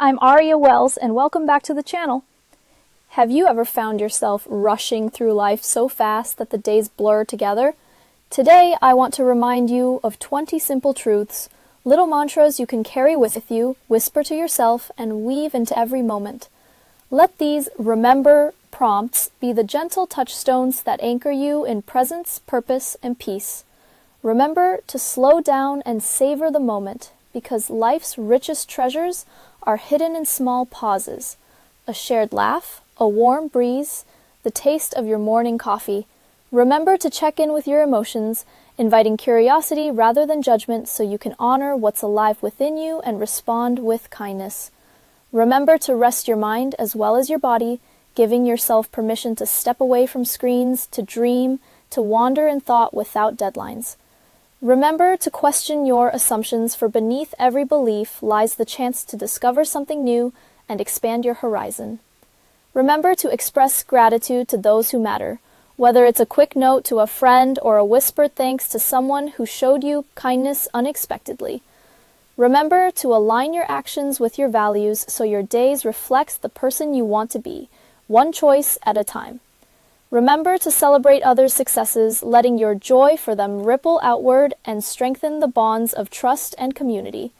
I'm Aria Wells, and welcome back to the channel. Have you ever found yourself rushing through life so fast that the days blur together? Today, I want to remind you of 20 simple truths, little mantras you can carry with you, whisper to yourself, and weave into every moment. Let these remember prompts be the gentle touchstones that anchor you in presence, purpose, and peace. Remember to slow down and savor the moment, because life's richest treasures are hidden in small pauses. A shared laugh, a warm breeze, the taste of your morning coffee. Remember to check in with your emotions, inviting curiosity rather than judgment so you can honor what's alive within you and respond with kindness. Remember to rest your mind as well as your body, giving yourself permission to step away from screens, to dream, to wander in thought without deadlines. Remember to question your assumptions, for beneath every belief lies the chance to discover something new and expand your horizon. Remember to express gratitude to those who matter, whether it's a quick note to a friend or a whispered thanks to someone who showed you kindness unexpectedly. Remember to align your actions with your values so your days reflect the person you want to be, one choice at a time. Remember to celebrate others' successes, letting your joy for them ripple outward and strengthen the bonds of trust and community.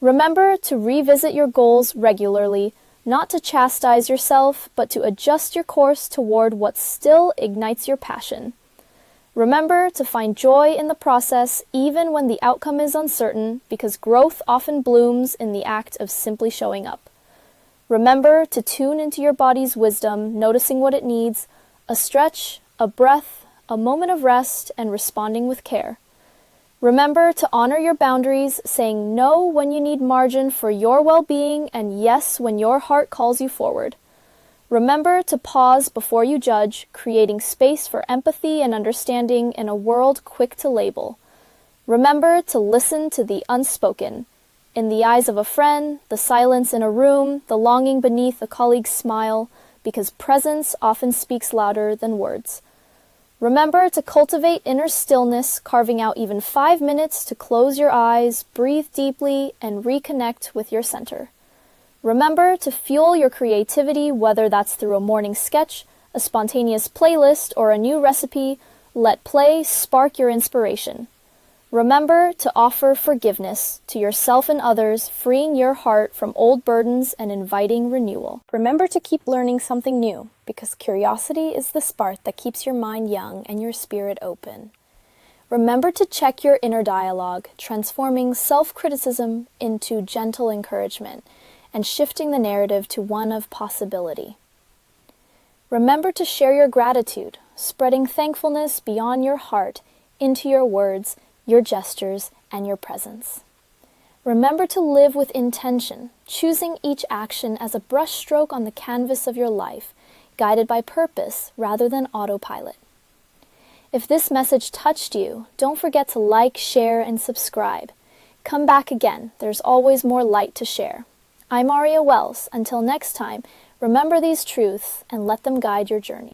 Remember to revisit your goals regularly, not to chastise yourself, but to adjust your course toward what still ignites your passion. Remember to find joy in the process, even when the outcome is uncertain, because growth often blooms in the act of simply showing up. Remember to tune into your body's wisdom, noticing what it needs, a stretch, a breath, a moment of rest, and responding with care. Remember to honor your boundaries, saying no when you need margin for your well-being and yes when your heart calls you forward. Remember to pause before you judge, creating space for empathy and understanding in a world quick to label. Remember to listen to the unspoken. In the eyes of a friend, the silence in a room, the longing beneath a colleague's smile, because presence often speaks louder than words. Remember to cultivate inner stillness, carving out even 5 minutes to close your eyes, breathe deeply, and reconnect with your center. Remember to fuel your creativity, whether that's through a morning sketch, a spontaneous playlist, or a new recipe. Let play spark your inspiration. Remember to offer forgiveness to yourself and others, freeing your heart from old burdens and inviting renewal. Remember to keep learning something new, because curiosity is the spark that keeps your mind young and your spirit open. Remember to check your inner dialogue, transforming self-criticism into gentle encouragement and shifting the narrative to one of possibility. Remember to share your gratitude, spreading thankfulness beyond your heart into your words, your gestures, and your presence. Remember to live with intention, choosing each action as a brushstroke on the canvas of your life, guided by purpose rather than autopilot. If this message touched you, don't forget to like, share, and subscribe. Come back again. There's always more light to share. I'm Aria Wells. Until next time, remember these truths and let them guide your journey.